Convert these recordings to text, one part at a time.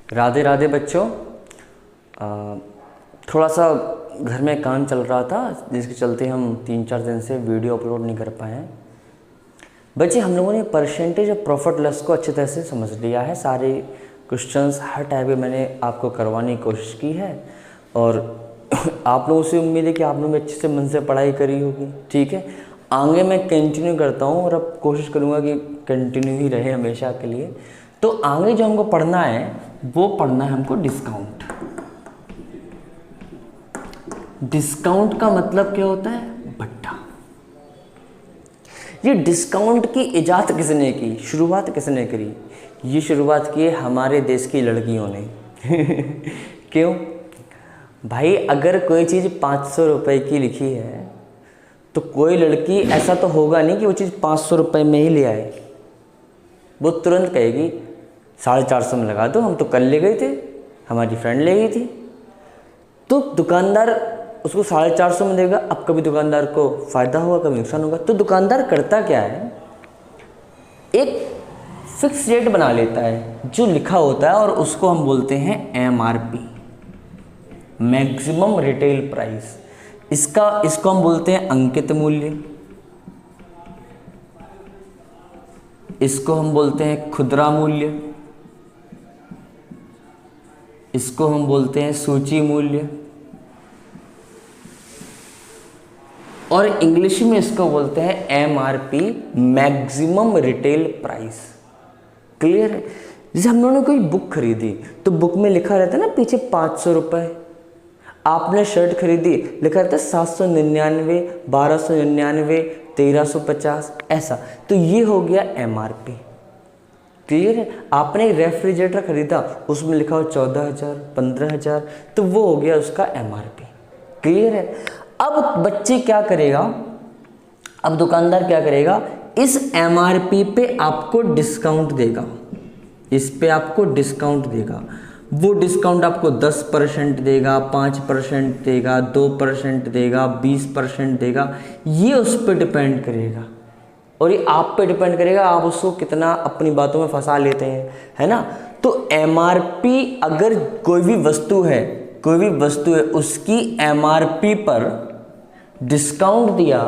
राधे राधे बच्चों। थोड़ा सा घर में काम चल रहा था जिसके चलते हम 3-4 दिन से वीडियो अपलोड नहीं कर पाए हैं। बच्चे हम लोगों ने परसेंटेज ऑफ प्रॉफिट लॉस को अच्छी तरह से समझ लिया है। सारे क्वेश्चंस हर टाइप के मैंने आपको करवाने की कोशिश की है और आप लोगों से उम्मीद है कि आप लोगों ने अच्छे से मन से पढ़ाई करी होगी। ठीक है, आगे मैं कंटिन्यू करता हूँ और अब कोशिश करूँगा कि कंटिन्यू ही रहे हमेशा के लिए। तो आगे जो हमको पढ़ना है वो पढ़ना है हमको डिस्काउंट। डिस्काउंट का मतलब क्या होता है? बट्टा। ये डिस्काउंट की इजाद किसने की, शुरुआत किसने करी? ये शुरुआत की है हमारे देश की लड़कियों ने। क्यों भाई? अगर कोई चीज़ 500 रुपये की लिखी है तो कोई लड़की ऐसा तो होगा नहीं कि वो चीज़ 500 रुपये में ही ले आए। वो तुरंत कहेगी 450 में लगा दो, हम तो कल ले गए थे, हमारी फ्रेंड ले गई थी। तो दुकानदार उसको 450 में देगा। अब कभी दुकानदार को फ़ायदा होगा, कभी नुकसान होगा। तो दुकानदार करता क्या है, एक फिक्स रेट बना लेता है जो लिखा होता है और उसको हम बोलते हैं MRP, मैक्सिमम रिटेल प्राइस। इसको हम बोलते हैं अंकित मूल्य, इसको हम बोलते हैं खुदरा मूल्य, इसको हम बोलते हैं सूची मूल्य और इंग्लिश में इसको बोलते हैं MRP, maximum retail price. Clear है? जैसे हम लोगों ने कोई बुक खरीदी तो बुक में लिखा रहता है ना पीछे 500 रुपये। आपने शर्ट खरीदी, लिखा रहता है 799, 1299, 1350, ऐसा। तो ये हो गया MRP। क्लियर है? आपने रेफ्रिजरेटर खरीदा, उसमें लिखा हो 14,000, 15,000, तो वो हो गया उसका MRP। क्लियर है? अब बच्चे क्या करेगा, अब दुकानदार क्या करेगा, इस MRP पे आपको डिस्काउंट देगा, इस पे आपको डिस्काउंट देगा। वो डिस्काउंट आपको 10% देगा, 5% देगा, 2% देगा, 20% देगा। ये उस पर डिपेंड करेगा और ये आप पे डिपेंड करेगा, आप उसको कितना अपनी बातों में फंसा लेते हैं, है ना। तो MRP, अगर कोई भी वस्तु है उसकी MRP पर डिस्काउंट दिया,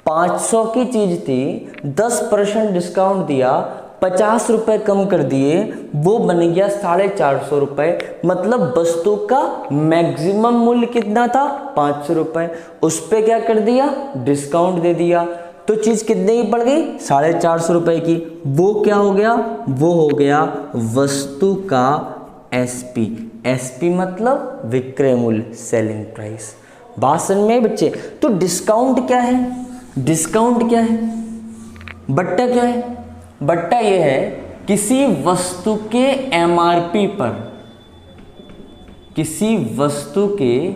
500 की चीज थी, 10% डिस्काउंट दिया, 50 रुपये कम कर दिए, वो बन गया 450 रुपये। मतलब वस्तु का मैक्सिमम मूल्य कितना था? 500 रुपये। उस पर क्या कर दिया? डिस्काउंट दे दिया, तो चीज़ कितने की पड़ गई? 450 रुपये की। वो क्या हो गया? वो हो गया वस्तु का SP। SP मतलब विक्रय मूल्य, सेलिंग प्राइस। बात समझ में बच्चे? तो डिस्काउंट क्या है? डिस्काउंट क्या है? बट्टा क्या है? बट्टा ये है किसी वस्तु के MRP पर, किसी वस्तु के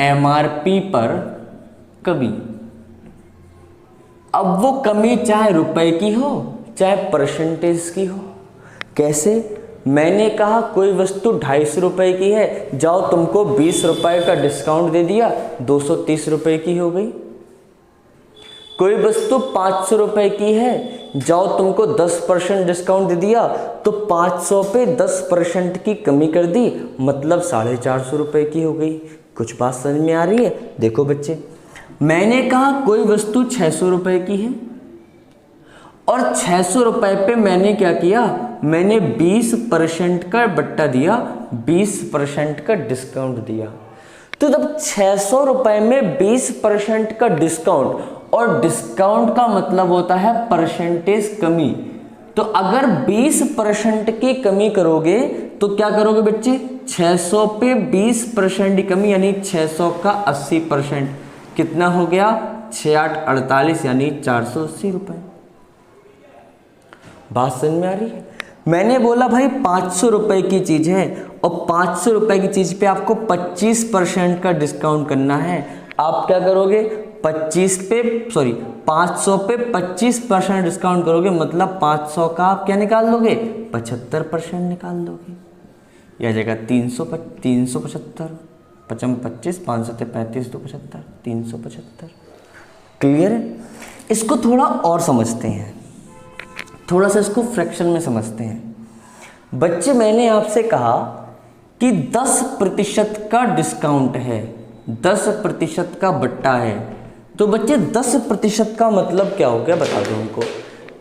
MRP पर कमी। अब वो कमी चाहे रुपए की हो चाहे परसेंटेज की हो। कैसे? मैंने कहा कोई वस्तु 250 रुपये की है, जाओ तुमको 20 रुपये का डिस्काउंट दे दिया, 230 रुपये की हो गई। कोई वस्तु 500 रुपये की है, जाओ तुमको 10% डिस्काउंट दे दिया, तो 500 पे 10% की कमी कर दी, मतलब 450 रुपये की हो गई। कुछ बात समझ में आ रही है? देखो बच्चे, मैंने कहा कोई वस्तु 600 रुपये की है और 600 रुपये पे मैंने क्या किया, मैंने 20% का बट्टा दिया, 20% का डिस्काउंट दिया। तो जब 600 रुपये में 20% का डिस्काउंट, और डिस्काउंट का मतलब होता है परसेंटेज कमी, तो अगर 20% की कमी करोगे तो क्या करोगे बच्चे? 600 पे 20% की कमी यानी 600 का 80%, कितना हो गया? 6×8=48 यानी 480 रुपये। बात समझ में आ रही है? मैंने बोला भाई 500 रुपये की चीज़ है और 500 रुपये की चीज़ पे आपको 25% का डिस्काउंट करना है। आप क्या करोगे? 500 पे 25% डिस्काउंट करोगे, मतलब 500 का आप क्या निकाल लोगे? 75% निकाल लोगे। यह जगह 375, 25, 5 7 35, 275, 375। क्लियर है? इसको थोड़ा और समझते हैं, थोड़ा सा इसको फ्रैक्शन में समझते हैं। बच्चे मैंने आपसे कहा कि 10% का डिस्काउंट है, 10% का बट्टा है, तो बच्चे 10% का मतलब क्या हो गया बता दो हमको।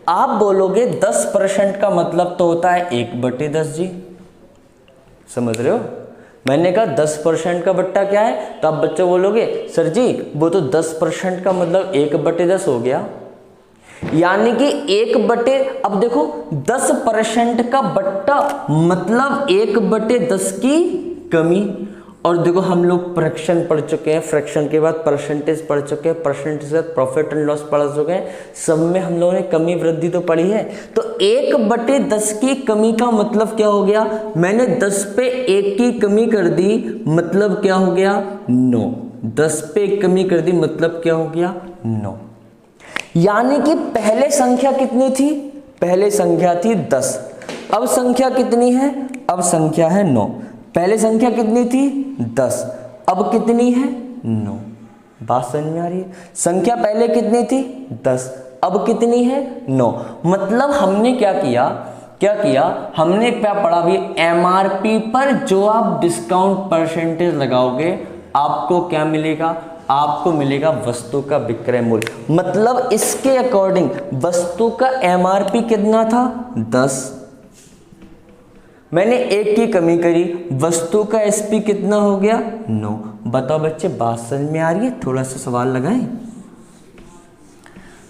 आप बोलोगे 10% का मतलब तो होता है 1/10 जी, समझ रहे हो। मैंने कहा 10% का बट्टा क्या है, तो आप बच्चे बोलोगे सर जी वो तो 10% का मतलब 1/10 हो गया, यानी कि 1/, अब देखो 10% का बट्टा मतलब 1/10 की कमी। और देखो हम लोग फ्रैक्शन पढ़ चुके हैं, फ्रैक्शन के बाद परसेंटेज पढ़ चुके हैं, परसेंटेज से प्रॉफिट एंड लॉस पढ़ चुके हैं, सब में हम लोगों ने कमी वृद्धि तो पढ़ी है। तो 1/10 की कमी का मतलब क्या हो गया, मैंने 10 पे 1 की कमी कर दी, मतलब क्या हो गया 9, 10 पे 1 कमी कर दी मतलब क्या हो गया 9। यानी कि पहले संख्या कितनी थी, पहले संख्या थी 10, अब संख्या कितनी है, अब संख्या है 9। पहले संख्या कितनी थी 10, अब कितनी है 9। बात समझ में आ रही है। संख्या पहले कितनी थी 10, अब कितनी है 9। मतलब हमने क्या किया, हमने क्या पढ़ा भी, एमआरपी पर जो आप डिस्काउंट परसेंटेज लगाओगे आपको क्या मिलेगा, आपको मिलेगा वस्तु का विक्रय मूल्य। मतलब इसके अकॉर्डिंग वस्तु का एमआरपी कितना था 10, मैंने 1 की कमी करी, वस्तु का एसपी कितना हो गया 9। बताओ बच्चे बात समझ में आ रही है, थोड़ा सा सवाल लगाएं।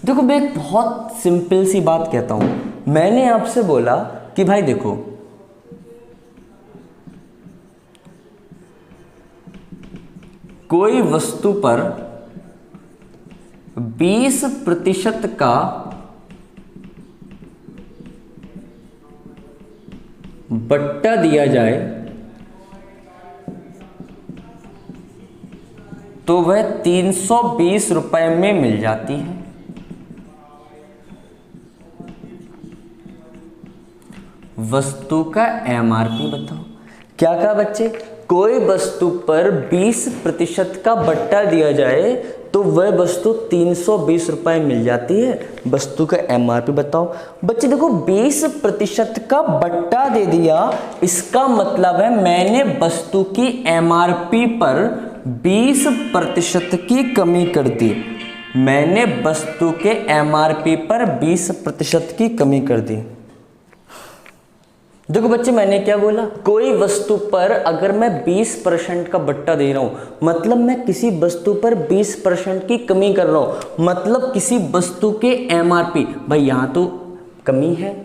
देखो मैं एक बहुत सिंपल सी बात कहता हूं, मैंने आपसे बोला कि भाई देखो कोई वस्तु पर 20% का बट्टा दिया जाए तो वह 320 रुपए में मिल जाती है। वस्तु का एमआरपी बताओ। क्या कहा बच्चे, कोई वस्तु पर 20% का बट्टा दिया जाए तो वह वस्तु 320 रुपए मिल जाती है। वस्तु का एमआरपी बताओ। बच्चे देखो 20% का बट्टा दे दिया, इसका मतलब है मैंने वस्तु की एमआरपी पर 20% की कमी कर दी। मैंने वस्तु के एमआरपी पर 20% की कमी कर दी। देखो बच्चे मैंने क्या बोला, कोई वस्तु पर अगर मैं 20% का बट्टा दे रहा हूं मतलब मैं किसी वस्तु पर 20% की कमी कर रहा हूं, मतलब किसी वस्तु के एमआरपी, भाई यहां तो कमी है,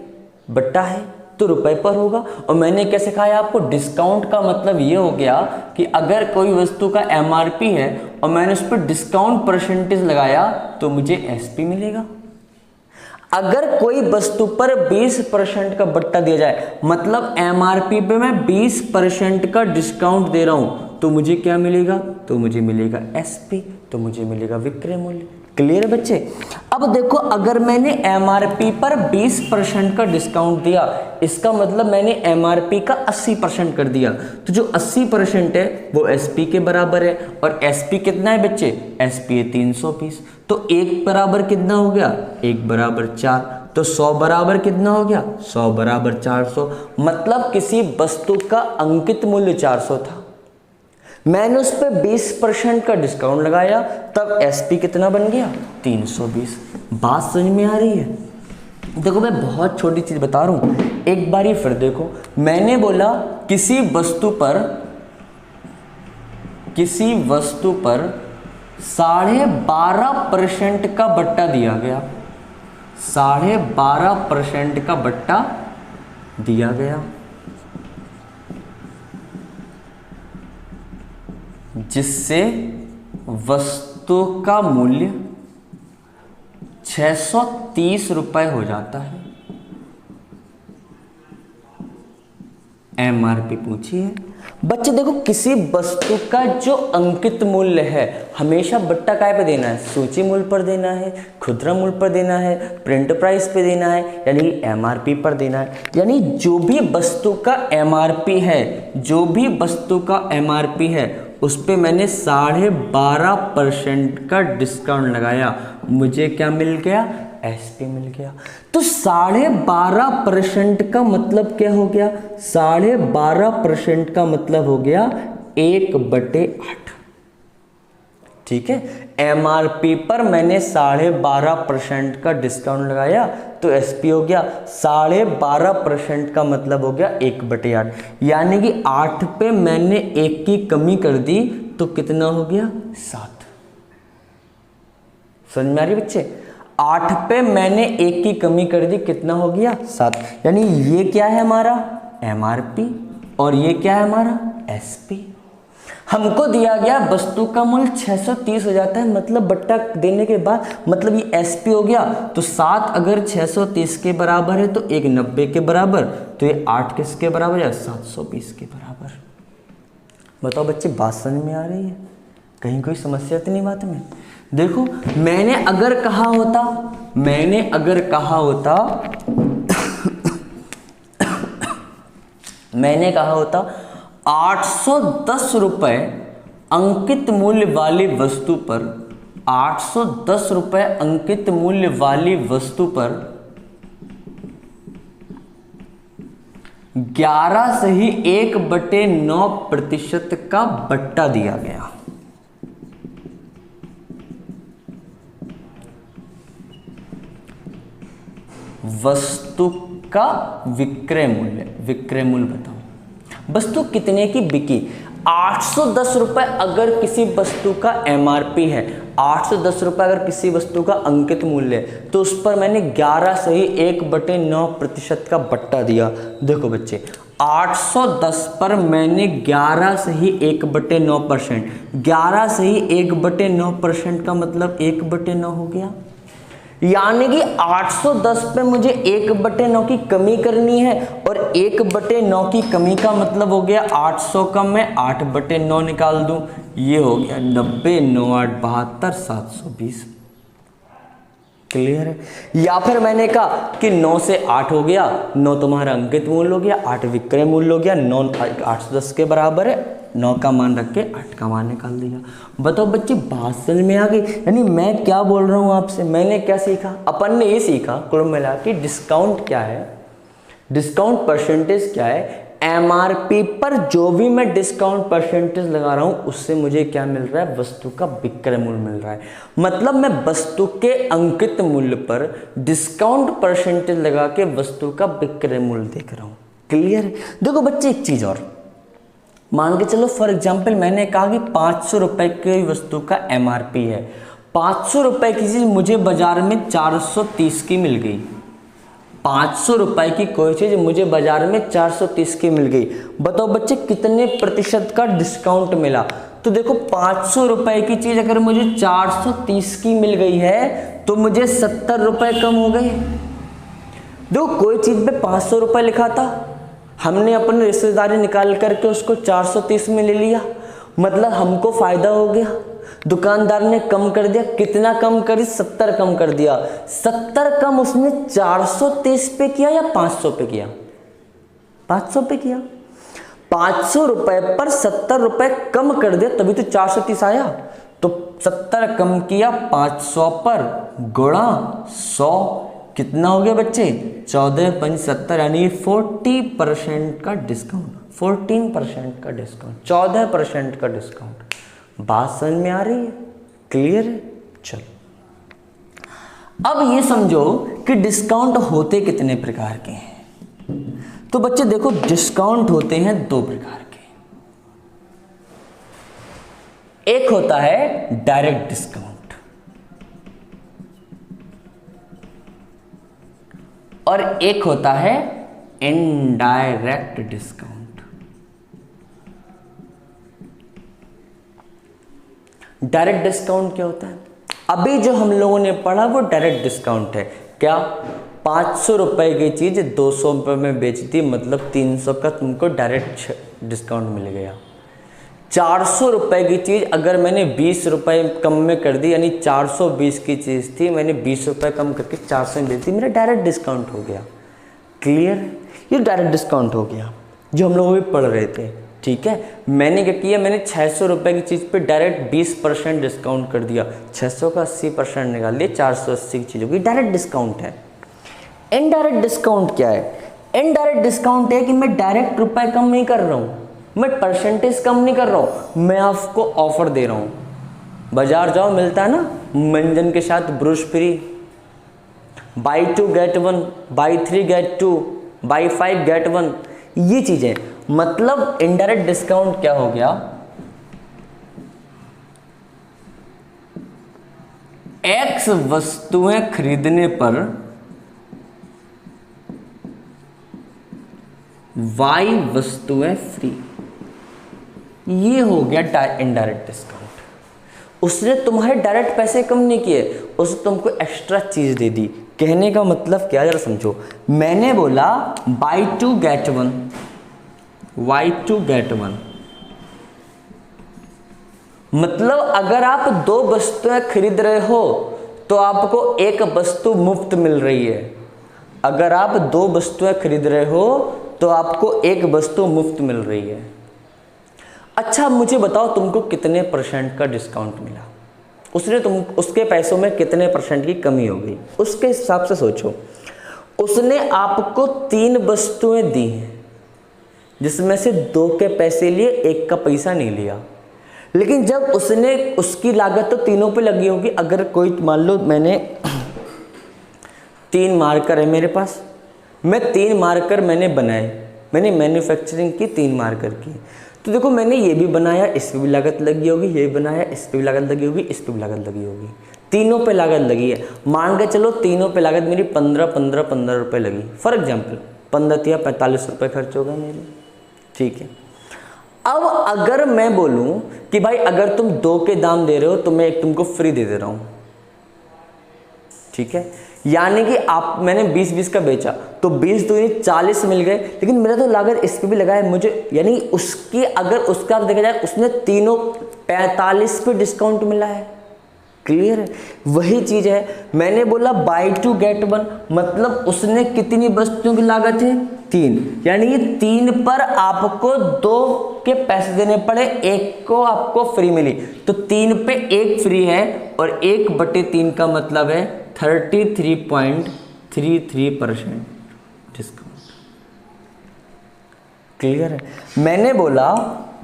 बट्टा है तो रुपए पर होगा। और मैंने क्या सिखाया आपको, डिस्काउंट का मतलब ये हो गया कि अगर कोई वस्तु का एमआरपी है और मैंने उस पर डिस्काउंट परसेंटेज लगाया तो मुझे एसपी मिलेगा। अगर कोई वस्तु पर 20% का बट्टा दिया जाए मतलब एमआरपी पे मैं 20% का डिस्काउंट दे रहा हूं तो मुझे क्या मिलेगा, तो मुझे मिलेगा एसपी, तो मुझे मिलेगा विक्रय मूल्य। क्लियर है बच्चे। अब देखो अगर मैंने एमआरपी पर 20% का डिस्काउंट दिया, इसका मतलब मैंने एमआरपी का 80% कर दिया, तो जो 80% है वो एसपी के बराबर है। और एसपी कितना है बच्चे, एसपी है 320, तो 1 बराबर कितना हो गया, 1 बराबर 4, तो 100 बराबर कितना हो गया, 100 बराबर 400। मतलब किसी वस्तु का अंकित मूल्य 400 था, मैंने उस पर 20% का डिस्काउंट लगाया, तब एसपी कितना बन गया 320। बात समझ में आ रही है। देखो मैं बहुत छोटी चीज बता रहा हूं, एक बार ही फिर देखो। मैंने बोला किसी वस्तु पर 12.5% का बट्टा दिया गया, 12.5% का बट्टा दिया गया, जिससे वस्तु का मूल्य 630 रुपए हो जाता है। एमआरपी पूछिए बच्चे। देखो किसी वस्तु का जो अंकित मूल्य है हमेशा बट्टा काय पे देना है, सूची मूल्य पर देना है, खुदरा मूल्य पर देना है, प्रिंट प्राइस पे देना है, यानी एमआरपी पर देना है। यानी जो भी वस्तु का एमआरपी है, जो भी वस्तु का एमआरपी है उस पे मैंने 12.5% का डिस्काउंट लगाया, मुझे क्या मिल गया, SP मिल गया। तो 12.5% का मतलब क्या हो गया? 12.5% का मतलब हो गया 1/8। ठीक है, MRP पर मैंने 12.5% का डिस्काउंट लगाया तो SP हो गया 12.5% का मतलब हो गया 1/8, यानी कि 8 पे मैंने 1 की कमी कर दी तो कितना हो गया? 7। समझ में आ रही बच्चे? 8 पे मैंने 1 की कमी कर दी, कितना हो गया? 7। यानी ये क्या है हमारा? MRP और ये क्या है हमारा? SP। हमको दिया गया वस्तु का मूल्य 630 हो जाता है, मतलब बट्टा देने के बाद मतलब ये SP हो गया। तो 7 अगर 630 के बराबर है तो 1 90 के बराबर, तो ये 8 किसके बराबर है? 720 के बराबर। बताओ बच्चे, बात समझ में आ रही है? कहीं कोई समस्या तो नहीं बात में? देखो, मैंने अगर कहा होता 810 रुपए अंकित मूल्य वाली वस्तु पर, 810 रुपए अंकित मूल्य वाली वस्तु पर 11 से ही 1/9% का बट्टा दिया गया। वस्तु का विक्रय मूल्य बताओ। वस्तु कितने की बिकी? 810 रुपए अगर किसी वस्तु का MRP है, 810 रुपए अगर किसी वस्तु का अंकित मूल्य है, तो उस पर मैंने 11 से ही 1/9% का बट्टा दिया। देखो बच्चे, 810 पर मैंने 11 से ही 1/9%, 11 से ही 1/9% का मतलब 1/9 हो गया। यानी कि 810 पे मुझे 1/9 की कमी करनी है, और 1/9 की कमी का मतलब हो गया 800 का मैं 8/9 निकाल दूं, ये हो गया 90, 9 8 72, 720। क्लियर है? या फिर मैंने कहा कि 9 से 8 हो गया, 9 तुम्हारा अंकित मूल्य हो गया, 8 विक्रय मूल्य हो गया, 9 810 के बराबर है, 9 का मान रख के 8 का मान निकाल दिया। बताओ बच्चे, बात समझ में आ गई? यानी मैं क्या बोल रहा हूँ आपसे, मैंने क्या सीखा? अपन ने ये सीखा कुल मिला के डिस्काउंट क्या है, डिस्काउंट परसेंटेज क्या है, MRP पर जो भी मैं डिस्काउंट परसेंटेज लगा रहा हूं उससे मुझे क्या मिल रहा है? वस्तु का विक्रय मूल्य मिल रहा है। मतलब मैं वस्तु के अंकित मूल्य पर डिस्काउंट परसेंटेज लगा के वस्तु का विक्रय मूल्य देख रहा हूं। क्लियर? देखो बच्चे, एक चीज और मान के चलो, फॉर एग्जाम्पल मैंने कहा कि 500 रुपए की वस्तु का MRP है, 500 रुपए की चीज मुझे बाजार में 430 की मिल गई। 500 रुपए की कोई चीज मुझे बाजार में 430 की मिल गई। बताओ बच्चे, कितने प्रतिशत का डिस्काउंट मिला? तो देखो, 500 रुपए की चीज अगर मुझे 430 की मिल गई है तो मुझे 70 रुपए कम हो गए। देखो, कोई चीज पे 500 रुपए लिखा था, हमने अपनी रिश्तेदारी निकाल करके उसको 430 में ले लिया, मतलब हमको फायदा हो गया। दुकानदार ने कम कर दिया, कितना कम करी? 70 कम कर दिया। 70 कम उसने 430 पे किया या 500 पे किया? 500 पे किया। 500 रुपए पर 70 रुपए कम कर दिया, तभी तो 430 आया। तो 70 कम किया 500 पर गुणा 100, कितना हो गया बच्चे? 14 5 70, यानी 40% का डिस्काउंट, 14% का डिस्काउंट, 14% का डिस्काउंट। बात समझ में आ रही है? क्लियर है? चलो, अब ये समझो कि डिस्काउंट होते कितने प्रकार के हैं। तो बच्चे देखो, डिस्काउंट होते हैं 2 प्रकार के। एक होता है डायरेक्ट डिस्काउंट और एक होता है इनडायरेक्ट डिस्काउंट। डायरेक्ट डिस्काउंट क्या होता है? अभी जो हम लोगों ने पढ़ा वो डायरेक्ट डिस्काउंट है। क्या? 500 रुपए की चीज 200 रुपए में बेच दी, मतलब 300 का तुमको डायरेक्ट डिस्काउंट मिल गया। 400 रुपए की चीज अगर मैंने 20 रुपए कम में कर दी, यानी 420 की चीज थी, मैंने 20 रुपए कम करके 400 में बेच दी, मेरा डायरेक्ट डिस्काउंट हो गया। क्लियर? ये डायरेक्ट डिस्काउंट हो गया जो हम लोग भी पढ़ रहे थे। ठीक है, मैंने क्या किया, मैंने 600 रुपये की चीज़ पे डायरेक्ट 20% डिस्काउंट कर दिया, 600 का 80% निकाल दिया, 480 की चीज़ होगी, डायरेक्ट डिस्काउंट है। इनडायरेक्ट डिस्काउंट क्या है? इनडायरेक्ट डिस्काउंट है कि मैं डायरेक्ट रुपए कम नहीं कर रहा हूँ, मैं परसेंटेज कम नहीं कर रहा हूँ, मैं आपको ऑफर दे रहा हूँ। बाजार जाओ, मिलता है ना मंजन के साथ brush free, buy 2 get 1, buy 3 get 2, buy 5 get 1, ये चीजें। मतलब इनडायरेक्ट डिस्काउंट क्या हो गया, एक्स वस्तुएं खरीदने पर वाई वस्तुएं फ्री, ये हो गया इनडायरेक्ट डिस्काउंट। उसने तुम्हारे डायरेक्ट पैसे कम नहीं किए, उसने तुमको एक्स्ट्रा चीज दे दी। कहने का मतलब क्या, जरा समझो। मैंने बोला बाई 2 गेट 1, वाई 2 गेट 1, मतलब अगर आप 2 वस्तुएं खरीद रहे हो तो आपको एक वस्तु मुफ्त मिल रही है। अगर आप 2 वस्तुएं खरीद रहे हो तो आपको एक वस्तु मुफ्त मिल रही है। अच्छा मुझे बताओ तुमको कितने % का डिस्काउंट मिला, उसके पैसों में कितने % की कमी हो गई, उसके हिसाब से सोचो। उसने आपको 3 वस्तुएं दी हैं जिसमें से 2 के पैसे लिए, 1 का पैसा नहीं लिया। लेकिन जब उसने, उसकी लागत तो तीनों पे लगी होगी। अगर कोई मान लो मैंने 3 मार्कर है मेरे पास, मैं 3 मार्कर मैंने बनाए, मैंने मैन्युफैक्चरिंग की 3 मार्कर की, तो देखो मैंने ये भी बनाया, इस पे भी लागत लगी होगी, ये भी बनाया, इस पे भी लागत लगी होगी, इस पे भी लागत लगी होगी, तीनों पे लागत लगी है। मान के चलो तीनों पे लागत मेरी 15 रुपए लगी, फॉर एग्जाम्पल 15 या 45 रुपये खर्च होगा मेरे, ठीक है। अब अगर मैं बोलूं कि भाई अगर तुम 2 के दाम दे रहे हो तो मैं एक तुमको फ्री दे रहा हूं, ठीक है, यानी कि आप, मैंने 20 का बेचा तो 20 तो 40 मिल गए, लेकिन मेरा तो लागत इस पे भी लगा है मुझे, यानी उसकी, अगर उसका देखा जाए उसने तीनों 45 पे डिस्काउंट मिला है। क्लियर है? वही चीज है, मैंने बोला बाई 2 गेट 1, मतलब उसने कितनी वस्तुओं की लागत है, 3, यानी कि 3 पर आपको 2 के पैसे देने पड़े, 1 को आपको फ्री मिली, तो 3 पे 1 फ्री है और 1/3 का मतलब है 33.33% डिस्काउंट। क्लियर है? मैंने बोला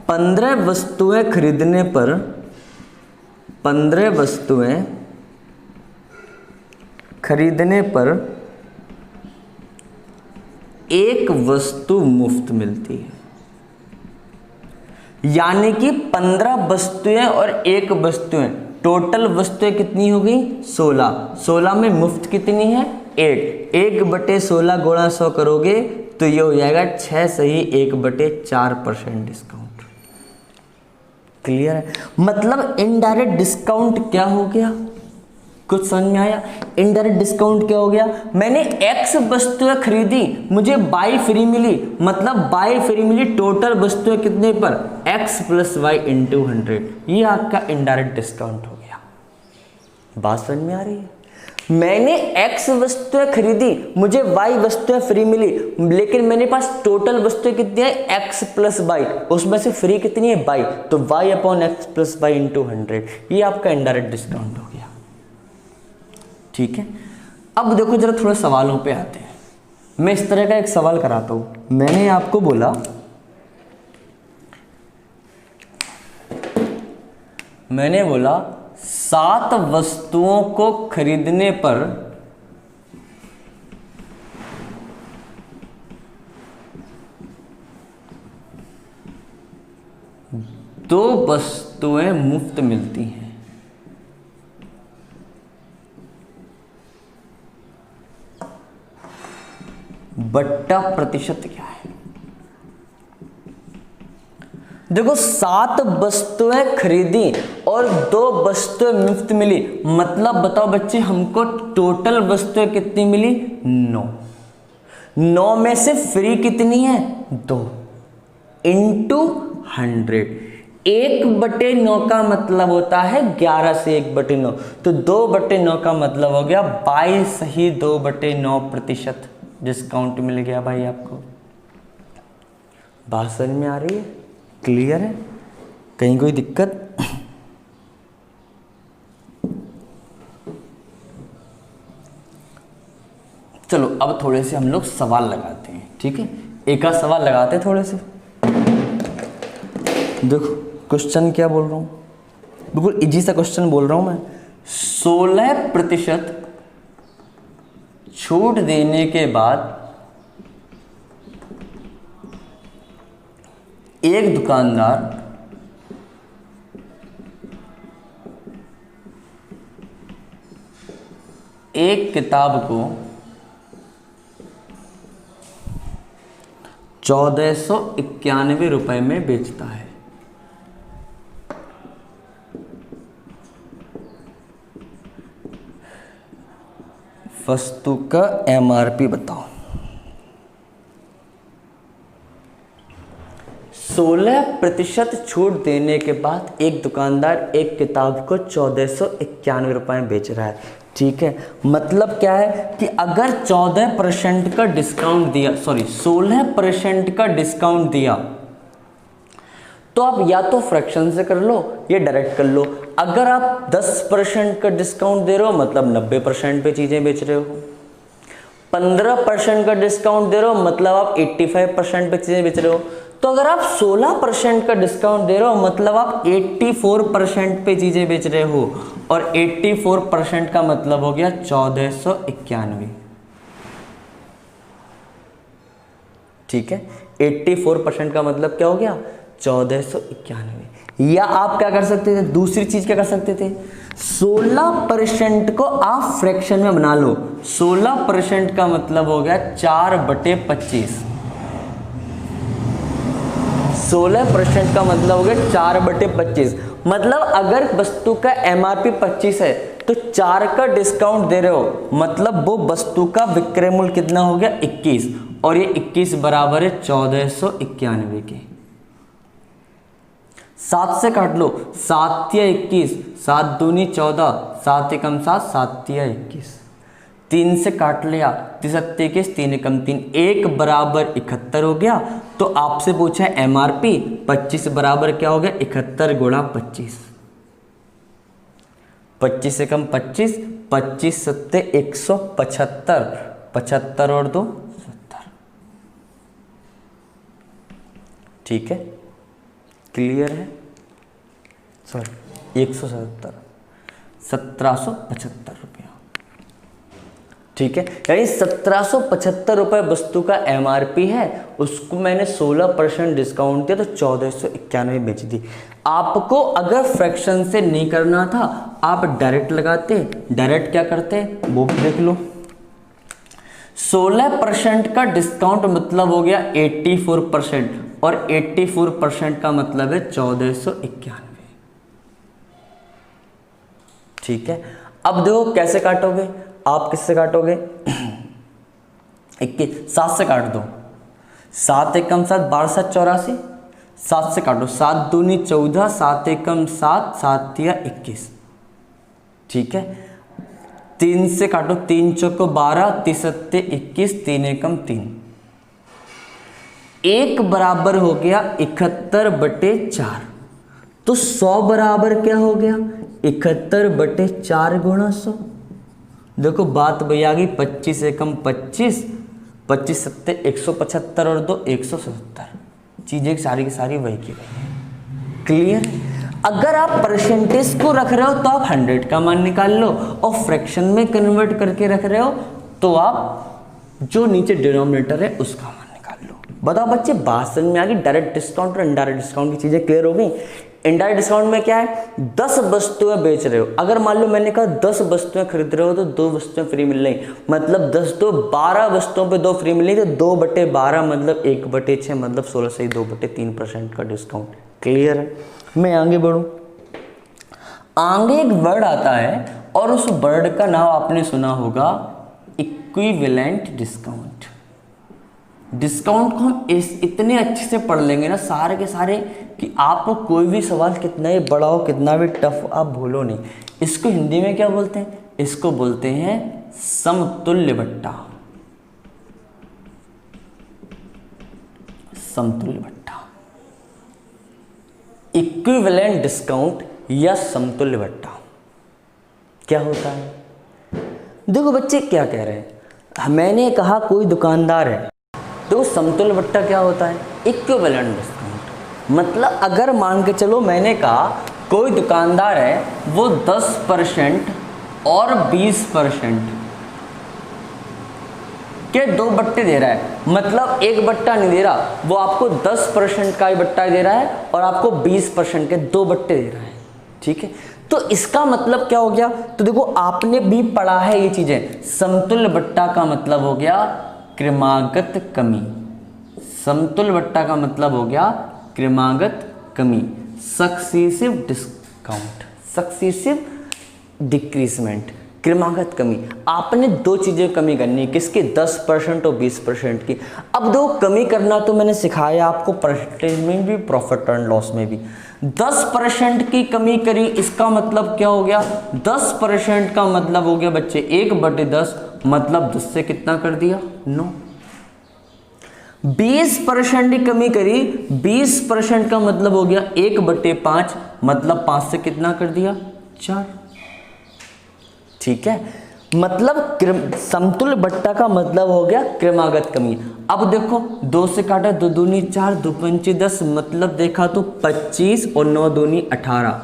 15 वस्तुएं खरीदने पर 15 वस्तुएं खरीदने पर 1 वस्तु मुफ्त मिलती है, यानी कि 15 वस्तुएं और 1 वस्तुएं, टोटल वस्तुएं कितनी हो गई, 16। 16 में मुफ्त कितनी है, 8। 1/16 गुणा 100 करोगे तो ये हो जाएगा 6 सही 1/4% डिस्काउंट। क्लियर है? मतलब इनडायरेक्ट डिस्काउंट क्या हो गया, कुछ समझ में आया? इनडायरेक्ट डिस्काउंट क्या हो गया, मैंने एक्स वस्तुएं खरीदी, मुझे बाई फ्री मिली, मतलब बाई फ्री मिली, टोटल वस्तुएं कितने पर, x + y × 100, ये आपका इनडायरेक्ट डिस्काउंट हो गया। बात समझ में आ रही है? मैंने x वस्तुएं खरीदी, मुझे y वस्तुएं फ्री मिली, लेकिन मेरे पास टोटल वस्तुएं कितनी है, x + y, उसमें से फ्री कितनी है, y, तो y/x + y × 100, ये आपका इनडायरेक्ट डिस्काउंट हो गया। ठीक है, अब देखो जरा थोड़ा सवालों पे आते हैं। मैं इस तरह का एक सवाल कराता हूं। मैंने आपको बोला, मैंने बोला 7 वस्तुओं को खरीदने पर 2 वस्तुएं मुफ्त मिलती हैं। बट्टा प्रतिशत क्या है? देखो 7 वस्तुएं खरीदी और 2 वस्तुएं मुफ्त मिली, मतलब बताओ बच्चे हमको टोटल वस्तुएं कितनी मिली, 9। 9 में से फ्री कितनी है, 2 × 100। 1/9 का मतलब होता है 11 से 1/9, तो 2/9 का मतलब हो गया 22 सही 2/9% डिस्काउंट मिल गया भाई आपको। बात समझ में आ रही है? क्लियर है? कहीं कोई दिक्कत? चलो अब थोड़े से हम लोग सवाल लगाते हैं, ठीक है? एक आध सवाल लगाते हैं थोड़े से। देखो क्वेश्चन क्या बोल रहा हूँ, बिल्कुल इजी सा क्वेश्चन बोल रहा हूँ मैं। 16% छूट देने के बाद एक दुकानदार एक किताब को 1491 रुपए में बेचता है। वस्तु का एमआरपी बताओ। 16% छूट देने के बाद एक दुकानदार एक किताब को 1491 रुपए में बेच रहा है, ठीक है? मतलब क्या है कि अगर 14% का डिस्काउंट दिया, सॉरी 16% का डिस्काउंट दिया, तो आप या तो फ्रैक्शन से कर लो या डायरेक्ट कर लो। अगर आप 10% का डिस्काउंट दे रहे हो मतलब 90% पे चीजें बेच रहे हो। 15% का डिस्काउंट दे रहे हो मतलब आप 85% पे चीजें बेच रहे हो। तो अगर आप 16% का डिस्काउंट दे रहे हो मतलब आप 84% पे चीजें बेच रहे हो, और 84% का मतलब हो गया 1491, ठीक है? 84% का मतलब क्या हो गया? 1491। या आप क्या कर सकते थे, दूसरी चीज क्या कर सकते थे, 16% को आप फ्रैक्शन में बना लो। 16% का मतलब हो गया 4/25। 16% का मतलब हो गया 4/25। मतलब अगर वस्तु का एमआरपी 25 है तो 4 का डिस्काउंट दे रहे हो, मतलब वो वस्तु का विक्रय मूल्य कितना हो गया? 21, और ये 21 बराबर है 1491 के। 7 से काट लो, 7 या 21, 7 दूनी 14, 7 एकम 7, 7 या 21। 3 से काट लिया, 3 सत्ते 21, 3 एकम 3, 1 बराबर 71 हो गया। तो आपसे पूछा है एमआरपी 25 बराबर क्या हो गया? 71 गुणा 25। 25 एकम 25, 25 सत्ते 175, 75 और 2 70, ठीक है? क्लियर है? सॉरी 170, 1775 रुपया, ठीक है? यानी 1775 रुपये वस्तु का एमआरपी है, उसको मैंने 16% डिस्काउंट दिया तो 1491 बेच दी। आपको अगर फ्रैक्शन से नहीं करना था, आप डायरेक्ट लगाते। डायरेक्ट क्या करते वो भी देख लो। 16% का डिस्काउंट मतलब हो गया 84%, और 84% का मतलब है 1491, ठीक है? अब देखो कैसे काटोगे, आप किससे काटोगे? 7 से काट दो, 7 एकम 7, 12 7 84, 7 से काटो, 7 दूनी 14, 7 एकम 7, 7 या 21, ठीक है? 3 से काटो, 3 चौको 12, 3 सत्ते 21, 3 एकम 3, 1 बराबर हो गया 71/4। तो 100 बराबर क्या हो गया? 71/4 गुणा 100। देखो बात भैया आ गई, 25 एकम 25, 25 सत्ते 175 और 2 170, चीजें सारी की सारी वही की वही है। क्लियर? अगर आप परसेंटेज को रख रहे हो तो आप 100 का मान निकाल लो, और फ्रैक्शन में कन्वर्ट करके रख रहे हो तो आप जो नीचे डिनोमिनेटर है उसका मान निकाल लो। बताओ बच्चे, बात समझ में आ गई? डायरेक्ट डिस्काउंट और इनडायरेक्ट डिस्काउंट की चीजें क्लियर हो गई? इनडायरेक्ट डिस्काउंट में क्या है? 10 वस्तुएं बेच रहे हो, अगर मान लो मैंने कहा 10 वस्तुएं खरीद रहे हो तो 2 वस्तुएं फ्री मिल रही, मतलब 10 तो 12 वस्तुओं पे 2 फ्री मिल रही, तो 2/12 मतलब 1/6 मतलब 16 से 2/3% का डिस्काउंट। क्लियर है? मैं आगे बढ़ूं। आगे एक वर्ड आता है और उस वर्ड का नाम आपने सुना होगा इक्विवेलेंट डिस्काउंट। डिस्काउंट को हम इतने अच्छे से पढ़ लेंगे ना सारे के सारे कि आपको कोई भी सवाल कितना ही बड़ा हो, कितना भी टफ, आप भूलो नहीं। इसको हिंदी में क्या बोलते हैं? इसको बोलते हैं समतुल्य बट्टा। समतुल्य बट्टा, इक्विवेलेंट डिस्काउंट या समतुल्य भट्टा क्या होता है? देखो बच्चे क्या कह रहे हैं, मैंने कहा कोई दुकानदार है, देखो समतुल्य भट्टा क्या होता है? Equivalent discount. मतलब अगर मान के चलो मैंने कहा कोई दुकानदार है, वो 10% और 20% के दो बट्टे दे रहा है, मतलब एक बट्टा नहीं दे रहा, वो आपको 10% का ही बट्टा दे रहा है और आपको 20% के दो बट्टे दे रहा है। ठीक है, तो इसका मतलब क्या हो गया? तो देखो आपने भी पढ़ा है ये चीजें, समतुल्य बट्टा का मतलब हो गया क्रमागत कमी। समतुल्य बट्टा का मतलब हो गया क्रमागत कमी, सक्सेसिव डिस्काउंट, सक्सेसिव डिक्रीजमेंट, क्रमागत कमी। आपने दो चीज़ें कमी करनी है, किसकी? 10% और 20% की। अब दो कमी करना तो मैंने सिखाया आपको परसेंटेज में भी, प्रॉफिट एंड लॉस में भी। 10% की कमी करी, इसका मतलब क्या हो गया? 10% का मतलब हो गया बच्चे 1/10, मतलब 10 से कितना कर दिया? 9। 20% की कमी करी, 20% का मतलब हो गया 1/5, मतलब 5 से कितना कर दिया? 4। ठीक है, मतलब समतुल्य बट्टा का मतलब हो गया क्रमागत कमी। अब देखो 2 से काटा, 2 दूनी 4, 2 पंचे 10, मतलब देखा तो 25 और 9 दूनी 18।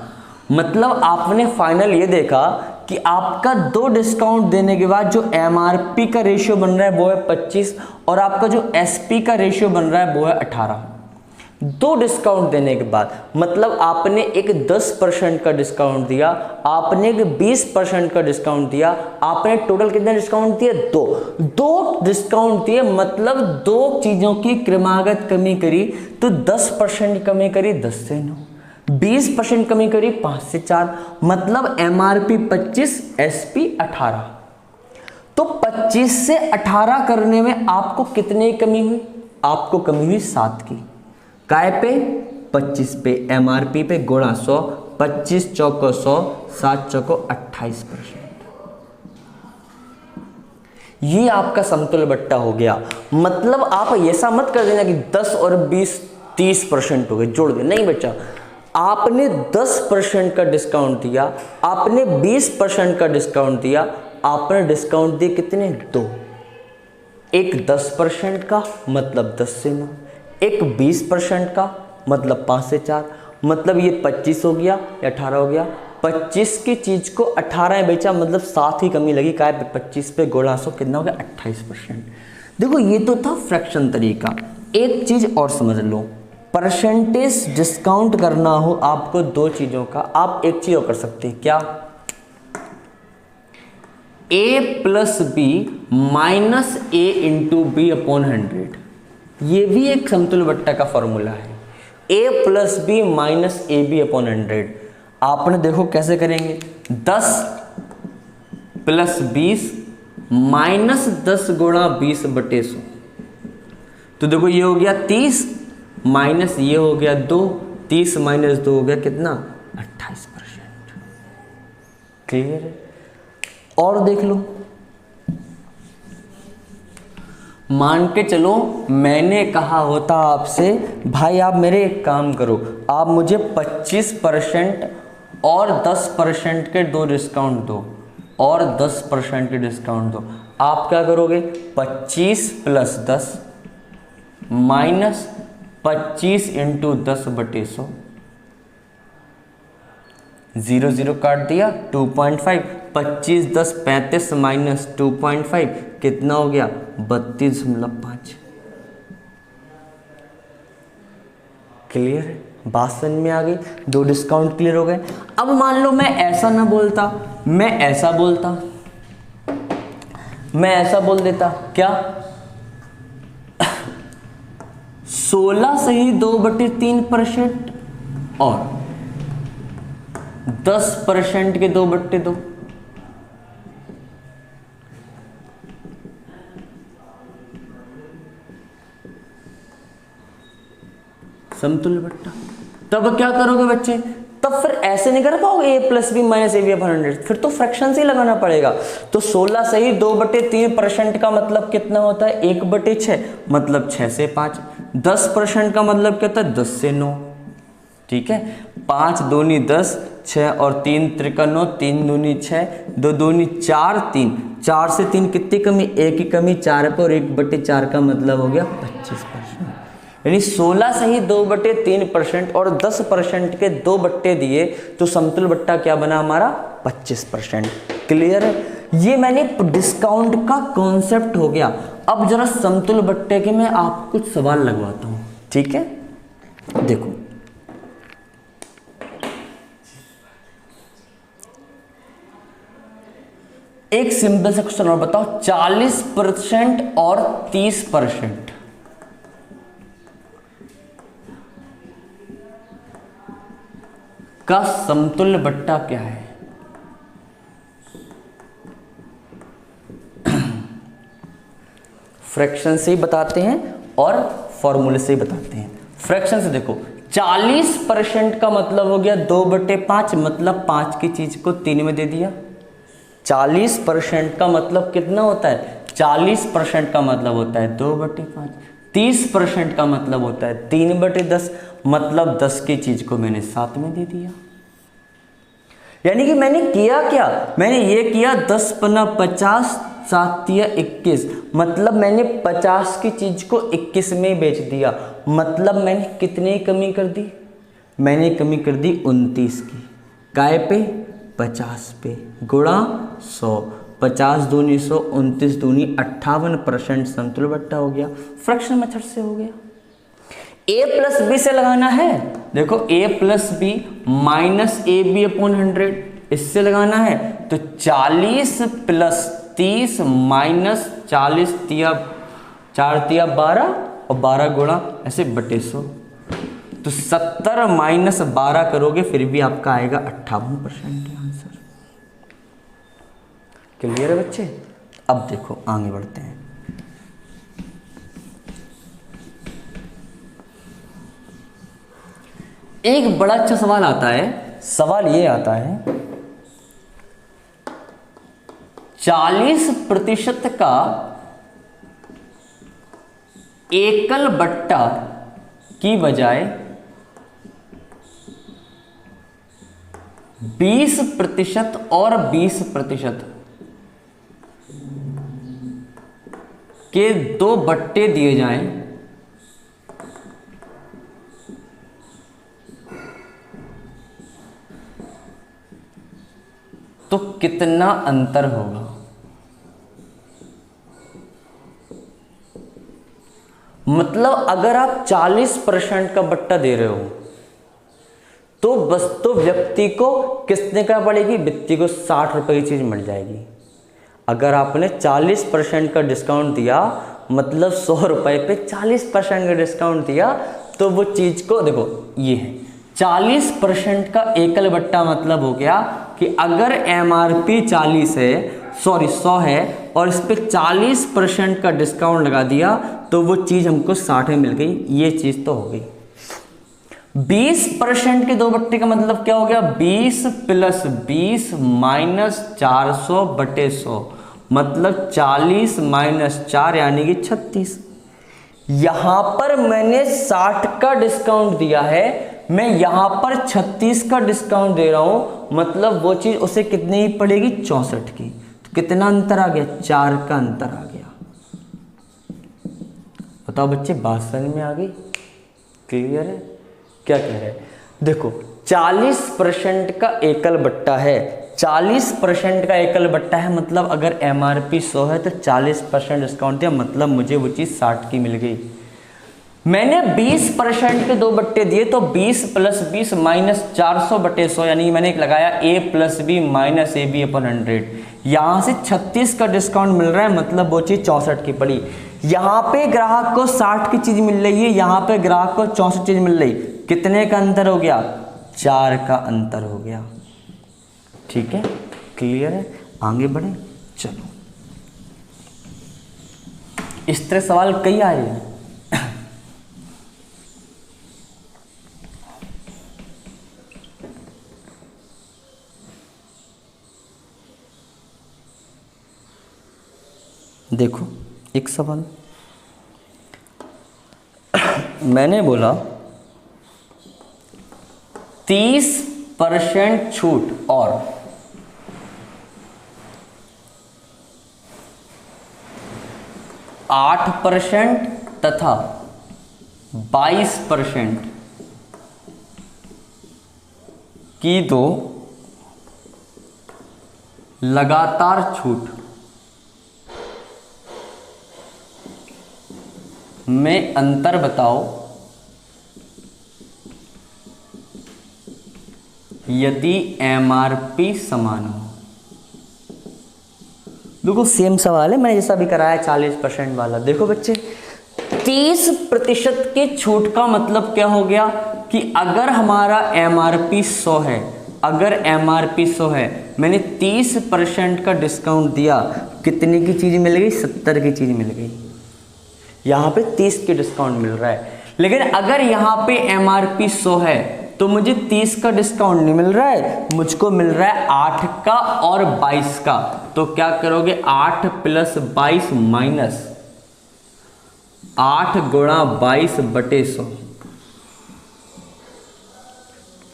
मतलब आपने फाइनल ये देखा कि आपका 2 डिस्काउंट देने के बाद जो MRP का रेशियो बन रहा है वो है 25 और आपका जो SP का रेशियो बन रहा है वो है 18। 2 डिस्काउंट देने के बाद मतलब आपने एक 10% का डिस्काउंट दिया, आपने एक 20% का डिस्काउंट दिया, आपने टोटल कितना डिस्काउंट दिया? 2 डिस्काउंट दिए, मतलब 2 चीज़ों की क्रमागत कमी करी। तो 10% कमी करी 10 से 9, 20% कमी करी 5 से 4, मतलब MRP 25, SP 18। तो 25 से 18 करने में आपको कितने की कमी हुई? आपको कमी हुई 7 की। काय पे? 25 पे, MRP पे गुणा 100, 25 चौको 100, 7 चौको 28%। ये आपका समतुल्य बट्टा हो गया। मतलब आप ऐसा मत कर देना कि 10 और 20 30% हो गए, जोड़ दे, नहीं बच्चा। आपने 10% का डिस्काउंट दिया, आपने 20% का डिस्काउंट दिया, आपने डिस्काउंट दिए कितने? 2। एक 10% का मतलब 10 से 9, एक 20% का मतलब 5 से 4, मतलब ये 25 हो गया या 18 हो गया। 25 की चीज़ को 18 में बेचा, मतलब 7 ही कमी लगी। काय पे? 25 पे गुणा 100, कितना हो गया? 28%। देखो ये तो था फ्रैक्शन तरीका। एक चीज़ और समझ लो, परसेंटेज डिस्काउंट करना हो आपको 2 चीज़ों का, आप एक चीज़ और कर सकते हैं, क्या? A + B minus A × B upon 100। ये भी एक समतुल्य बट्टा का फॉर्मूला है। A + B minus AB upon 100। आपने देखो कैसे करेंगे? 10 + 20 माइनस 10 गुणा 20/100। तो देखो ये हो गया 30 माइनस ये हो गया 2, 30 माइनस 2 हो गया कितना? 28%। क्लियर है? और देख लो, मान के चलो मैंने कहा होता आपसे, भाई आप मेरे एक काम करो, आप मुझे 25% और 10% के 2 डिस्काउंट दो और 10% के डिस्काउंट दो। आप क्या करोगे? 25 + 10 माइनस 25 × 10/100, 0 0 काट दिया, 2.5, 25 10 35 माइनस 2.5 कितना हो गया? 32.5। क्लियर है? बात समझ में आ गई? 2 डिस्काउंट क्लियर हो गए। अब मान लो मैं ऐसा ना बोलता, मैं ऐसा बोलता, मैं ऐसा बोल देता, क्या? 16 सही 2/3% और 10% के 2/2। समतुल्य बट्टा। तब क्या करोगे बच्चे? तब फिर ऐसे नहीं कर पाओगे A + B minus AB upon 100, फिर तो फ्रैक्शन से ही लगाना पड़ेगा। तो 16 सही 2/3% का मतलब कितना होता है? 1/6, मतलब 6 से 5। 10% का मतलब क्या होता है? 10 से 9। ठीक है। 5 दूनी 10, 6 और 3 त्रिका 9, 3 दूनी 6, 2 दूनी 4, 3, 4 से 3 कितनी कमी, 1 की कमी, 4 पे और 1/4 का मतलब हो गया 25%। यानी 16 से ही 2/3% और 10% के 2 बट्टे दिए तो समतुल बट्टा क्या बना हमारा 25%। क्लियर है। ये मैंने डिस्काउंट का कॉन्सेप्ट हो गया। अब जरा समतुल बट्टे के मैं आपको कुछ सवाल लगवाता हूं, ठीक है। देखो एक सिंपल सा क्वेश्चन और बताओ, 40% और 30% का समतुल्य बट्टा क्या है? फ्रैक्शन से ही बताते हैं और फॉर्मूले से ही बताते हैं। फ्रैक्शन से देखो, 40% का मतलब हो गया 2/5, मतलब 5 की चीज को 3 में दे दिया। 40% का मतलब कितना होता है, 40% का मतलब होता है 2/5। 30% का मतलब होता है 3/10, मतलब 10 की चीज को मैंने 7 में दे दिया। यानी कि मैंने किया क्या, मैंने ये किया 10 पन्ना 50, 7 या 21, मतलब मैंने 50 की चीज को 21 में बेच दिया। मतलब मैंने कितने कमी कर दी, मैंने कमी कर दी 29 की। काय पे, 50 पे, गुणा 100, 50 दूनी 100, 29 दूनी 58% समतुल्य बट्टा हो गया। फ्रैक्शन मेथड से हो गया। a प्लस बी से लगाना है, देखो a plus B minus A B upon 100, इससे लगाना है तो 40 प्लस 30 माइनस 40 तिया 4 तिया 12 और 12 गुणा ऐसे बटे 100, तो 70 माइनस 12 करोगे फिर भी आपका आएगा 58% आंसर। क्लियर है बच्चे। अब देखो आगे बढ़ते हैं। एक बड़ा अच्छा सवाल आता है, सवाल ये आता है 40% का एकल बट्टा की बजाय 20% और 20% के 2 बट्टे दिए जाएं तो कितना अंतर होगा। मतलब अगर आप 40% का बट्टा दे रहे हो तो बस तो व्यक्ति को कितने का पड़ेगी, व्यक्ति को 60 रुपए की चीज मिल जाएगी। अगर आपने 40% का डिस्काउंट दिया मतलब 100 रुपए पे 40% का डिस्काउंट दिया तो वो चीज को देखो, ये है 40% का एकल बट्टा। मतलब हो गया कि अगर MRP 40 है, सॉरी 100 है और इस पे 40% का डिस्काउंट लगा दिया तो वो चीज हमको 60 में मिल गई। ये चीज तो हो गई। 20% के 2 बट्टे का मतलब क्या हो गया, 20 प्लस 20 माइनस 400 बटे 100, मतलब 40 माइनस 4 यानी कि 36। यहां पर मैंने 60 का डिस्काउंट दिया है, मैं यहां पर 36 का डिस्काउंट दे रहा हूं, मतलब वो चीज उसे कितनी ही पड़ेगी 64 की। तो कितना अंतर आ गया, 4 का अंतर आ गया। बताओ बच्चे बात समझ में आ गई, क्लियर है। क्या कह रहे हैं, देखो 40% का एकल बट्टा है, 40% का एकल बट्टा है, मतलब अगर MRP 100 है तो 40% डिस्काउंट दिया, मतलब मुझे वो चीज 60 की मिल गई। मैंने 20% के 2 बट्टे दिए तो 20 प्लस 20 माइनस 400 बटे 100, यानी मैंने एक लगाया a plus B minus A B अपन 100। यहां से 36 का डिस्काउंट मिल रहा है, मतलब वो चीज 64 की पड़ी। यहां पे ग्राहक को 60 की चीज मिल रही है, यहां पे ग्राहक को 64 चीज मिल रही। कितने का अंतर हो गया, 4 का अंतर हो गया। ठीक है, क्लियर है। आगे बढ़े, चलो। इस तरह सवाल कई आए हैं। देखो एक सवाल मैंने बोला 30% छूट और 8% तथा 22% की दो लगातार छूट में अंतर बताओ यदि एमआरपी समान हो। देखो सेम सवाल है, मैंने जैसा भी कराया 40% वाला। देखो बच्चे 30% के छूट का मतलब क्या हो गया कि अगर हमारा एमआरपी 100 है, अगर एमआरपी 100 है, मैंने 30% का डिस्काउंट दिया, कितने की चीज मिल गई? 70 की चीज मिल गई। यहाँ पे 30 के डिस्काउंट मिल रहा है, लेकिन अगर यहाँ पे एमआरपी 100 है तो मुझे 30 का डिस्काउंट नहीं मिल रहा है, मुझको मिल रहा है 8 का और 22 का। तो क्या करोगे? 8 + 22 माइनस 8 गुणा 22 बटे 100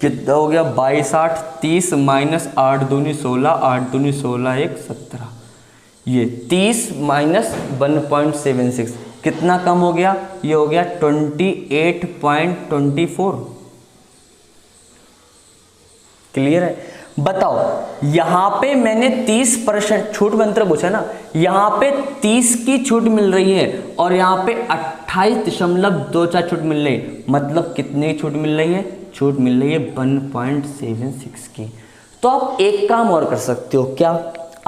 कितना हो गया? 22 8 30 माइनस 8 दूनी 16, 8 दूनी 16 1 17। ये 30 माइनस 1.76 कितना कम हो गया? ये हो गया 28.24। क्लियर है? बताओ यहां पे मैंने 30% छूट मंत्र पूछा ना, यहां पे 30 की छूट मिल रही है और यहां पे 28.24 छूट मिल रही है, मतलब कितने की छूट मिल रही है? छूट मिल रही है 1.76 की। तो आप एक काम और कर सकते हो। क्या?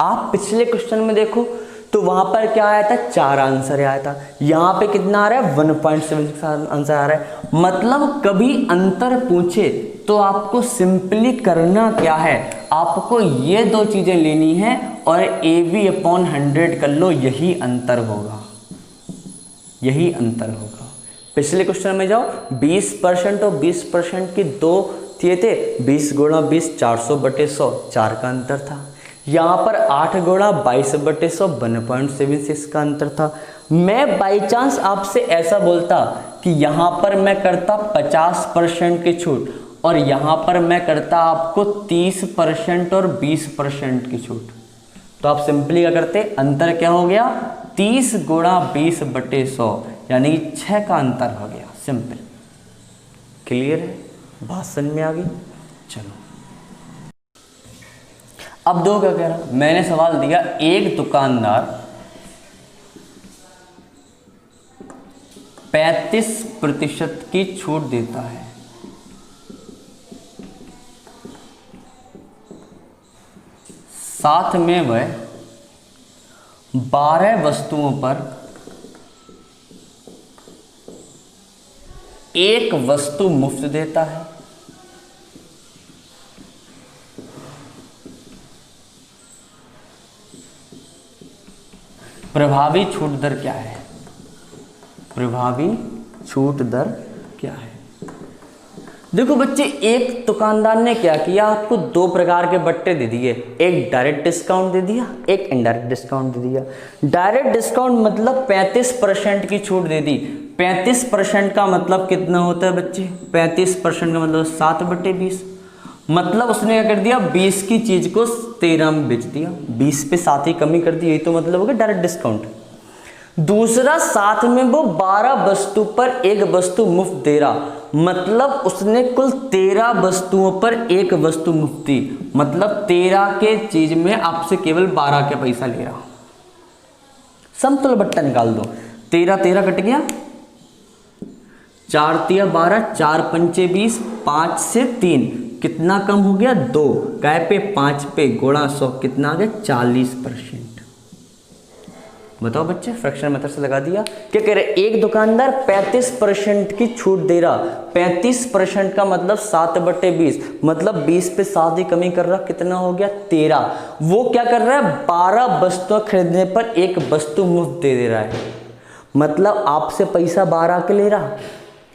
आप पिछले क्वेश्चन में देखो तो वहां पर क्या आया था? 4 आंसर आया था, यहां पे कितना आ रहा है? 1.76 आंसर आ रहा है। मतलब कभी अंतर पूछे तो आपको सिंपली करना क्या है? आपको ये दो चीजें लेनी है और AB/100 कर लो, यही अंतर होगा, यही अंतर होगा। पिछले क्वेश्चन में जाओ, 20% और 20% की दो थे, 20 गुणा 20 400/100 4 का अंतर था। यहाँ पर 8 गुणा 22/100 1.76 का अंतर था। मैं बाई चांस आपसे ऐसा बोलता कि यहाँ पर मैं करता 50% की छूट और यहाँ पर मैं करता आपको 30% और 20% की छूट, तो आप सिंपली क्या करते? अंतर क्या हो गया? 30 गुणा 20/100 यानी 6 का अंतर हो गया। सिंपल। क्लियर है? बात समझ में आ गई? चलो अब दो क्या कह रहा? मैंने सवाल दिया एक दुकानदार 35% की छूट देता है, साथ में वह 12 वस्तुओं पर 1 वस्तु मुफ्त देता है। प्रभावी छूट दर क्या है? प्रभावी छूट दर क्या है? देखो बच्चे, एक दुकानदार ने क्या किया? आपको 2 प्रकार के बट्टे दे दिए, एक डायरेक्ट डिस्काउंट दे दिया, एक इनडायरेक्ट डिस्काउंट दे दिया। डायरेक्ट डिस्काउंट मतलब 35% की छूट दे दी। 35% का मतलब कितना होता है बच्चे? 35% का मतलब 7/20। मतलब उसने क्या कर दिया? 20 की चीज को 13 में बेच दिया, 20 पे 7 ही कमी कर दी। यही तो मतलब हो गया डायरेक्ट डिस्काउंट। दूसरा, साथ में वो 12 वस्तु पर 1 वस्तु मुफ्त दे रहा, मतलब उसने कुल 13 वस्तुओं पर 1 वस्तु मुफ्त दी, मतलब 13 के चीज में आपसे केवल 12 के पैसा ले रहा। समतुल्य बट्टा निकाल दो। 13 13 कट गया, 4 तिया 12, 4 पंचे 20, 5 से 3 कितना कम हो गया? 2। काय पे? 5 पे गुणा 100 कितना आ गया? 40%। बताओ बच्चे, फ्रैक्शन मेथड से लगा दिया। क्या कह रहे? एक दुकानदार 35% की छूट दे रहा, 35% का मतलब 7/20, मतलब 20 पे 7 ही कमी कर रहा, कितना हो गया? 13। वो क्या कर रहा है? 12 वस्तु खरीदने पर 1 वस्तु मुफ्त दे रहा है, मतलब आपसे पैसा 12 के ले रहा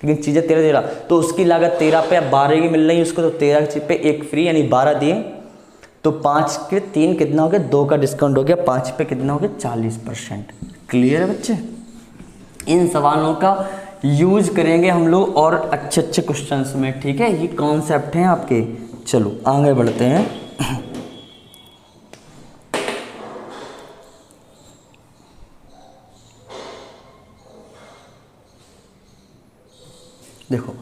लेकिन चीजें 13 दे रहा, तो उसकी लागत 13 पे, अब 12 की मिल रही है उसको, तो 13 की पे 1 फ्री, यानी 12 दिए तो 5 के 3 कितना हो गया? 2 का डिस्काउंट हो गया, 5 पे कितना हो गया? 40%। क्लियर है बच्चे? इन सवालों का यूज करेंगे हम लोग और अच्छे अच्छे क्वेश्चंस में, ठीक है। ये कॉन्सेप्ट हैं आपके। चलो आगे बढ़ते हैं। देखो,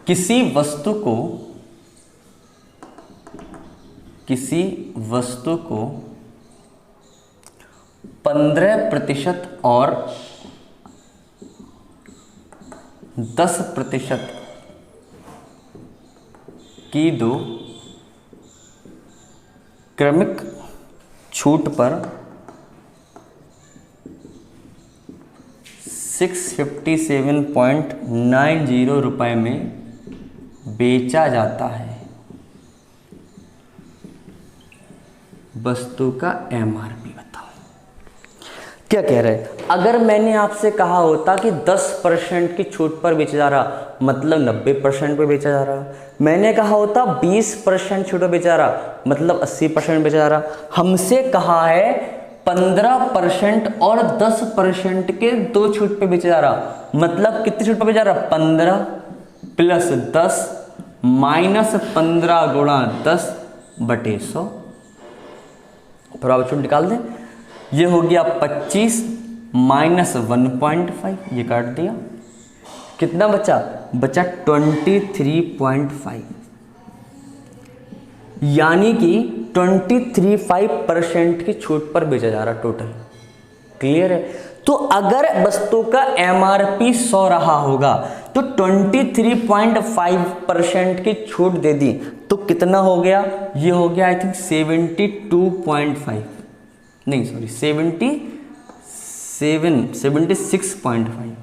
किसी वस्तु को 15% और 10% की दो क्रमिक छूट पर 657.90 रुपए में बेचा जाता है। वस्तु का एमआरपी बताओ। क्या कह रहे हैं? अगर मैंने आपसे कहा होता कि 10% की छूट पर बेचा जा रहा, मतलब 90% पे बेचा जा रहा। मैंने कहा होता 20% छूट पर बेचा जा रहा, मतलब 80% बेचा जा रहा। हमसे कहा है 15% और 10% के दो छूट पे बेचा जा रहा, मतलब कितनी छूट पे बेचा जा रहा? 15 प्लस 10 माइनस 15 गुणा 10/100। प्रभावी छूट निकाल दें। ये हो गया 25 माइनस 1.5, ये काट दिया। कितना बचा? 23.5, यानी कि 23.5% की छूट पर बेचा जा रहा टोटल। क्लियर है? तो अगर वस्तु का एमआरपी 100 रहा होगा तो 23.5% की छूट दे दी तो कितना हो गया? ये हो गया आई थिंक 72.5, नहीं सॉरी 76.5,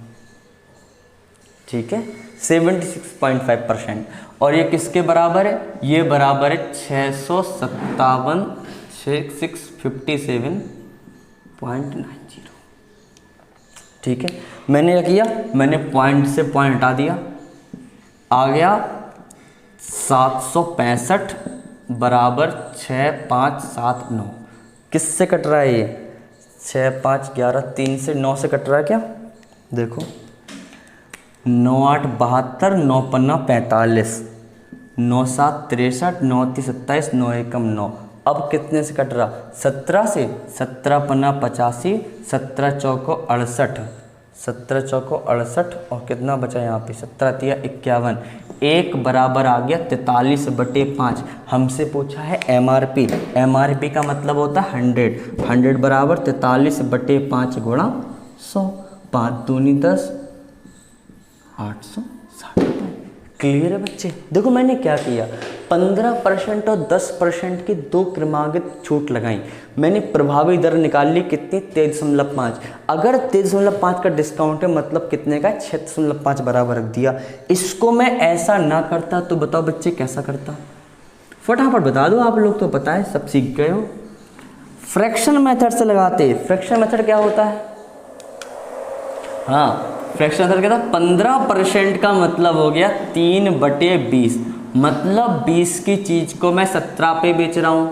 ठीक है 76.5%। और ये किसके बराबर है? ये बराबर है 657 ठीक है। मैंने क्या किया? मैंने पॉइंट से पॉइंट हटा दिया, आ गया 765 बराबर 6579। किससे कट रहा है ये? 6 5 11 3 से 9 से कट रहा है क्या? देखो 9 8 72 9 5 45 9 7 63 9 3 27 9 1 9। अब कितने से कट रहा? 17 से। 17 5 85 17 चौको 68 17 चौको 68 और कितना बचा यहाँ पे? 17 तिया 51। एक बराबर आ गया 43/5। हमसे पूछा है एमआरपी। एमआरपी का मतलब होता है 100। 100 बराबर 43/5 गुणा 100। 5 दूनी 10, 860। क्लियर है बच्चे? देखो मैंने क्या किया, 15% और 10% की दो क्रमागत छूट लगाई। मैंने प्रभावी दर निकाल ली कितनी? 13.5। अगर 13.5 का डिस्काउंट है मतलब कितने का? 6.5 बराबर रख दिया। इसको मैं ऐसा ना करता तो बताओ बच्चे कैसा करता? फटाफट बता दो, आप लोग तो पता है, सब सीख गए हो। फ्रैक्शन मेथड से लगाते। फ्रैक्शन मेथड क्या होता है? हाँ, फ्रैक्शन मेथड क्या था? 15% का मतलब हो गया 3/20, मतलब 20 की चीज को मैं 17 पे बेच रहा हूं।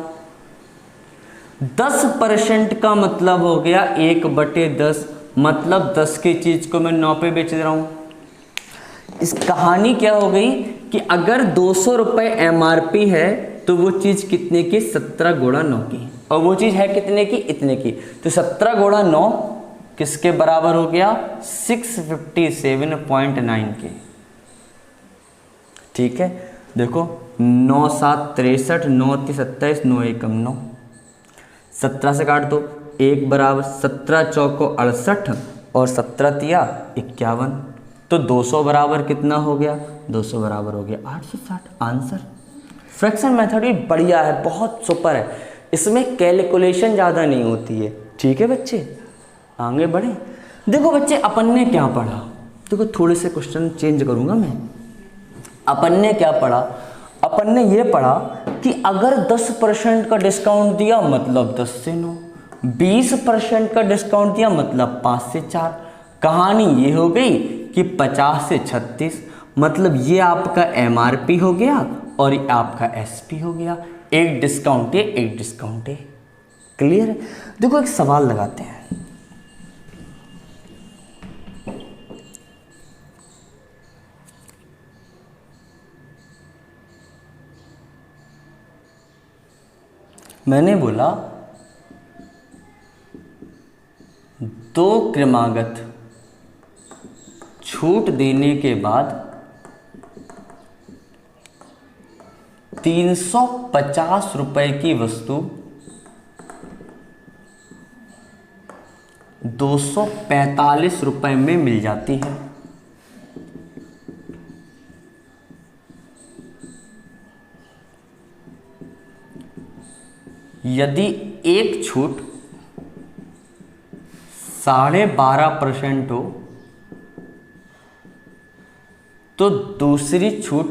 10% का मतलब हो गया 1/10, मतलब 10 की चीज को मैं 9 पे बेच रहा हूं। इस कहानी क्या हो गई कि अगर 200 रुपए एमआरपी है तो वो चीज कितने की? 17 गुणा 9 की। और वो चीज है कितने की? इतने की। तो 17 गुणा 9 किसके बराबर हो गया? 657.9 के। ठीक है, देखो 9 7 63 9 3 27 9 1 9। 17 से काट दो, 1 बराबर 17 चौको 68 और 17 तिया 51। तो 200 बराबर कितना हो गया? 200 बराबर हो गया 860। आंसर। फ्रैक्शन मेथड भी बढ़िया है, बहुत सुपर है, इसमें कैलकुलेशन ज़्यादा नहीं होती है। ठीक है बच्चे, आगे बढ़े। देखो बच्चे अपन ने क्या पढ़ा? देखो थोड़े से क्वेश्चन चेंज करूंगा मैं। अपन ने क्या पढ़ा? अपन ने ये पढ़ा कि अगर 10% का डिस्काउंट दिया मतलब 10 से 9, 20% का डिस्काउंट दिया मतलब 5 से 4। कहानी ये हो गई कि 50 से 36, मतलब ये आपका एमआरपी हो गया और ये आपका एसपी हो गया। एक डिस्काउंट है, एक डिस्काउंट है। क्लियर है? देखो एक सवाल लगाते हैं। मैंने बोला 2 क्रमागत छूट देने के बाद 350 रुपए की वस्तु 245 रुपए में मिल जाती है। यदि एक छूट 12.5% हो तो दूसरी छूट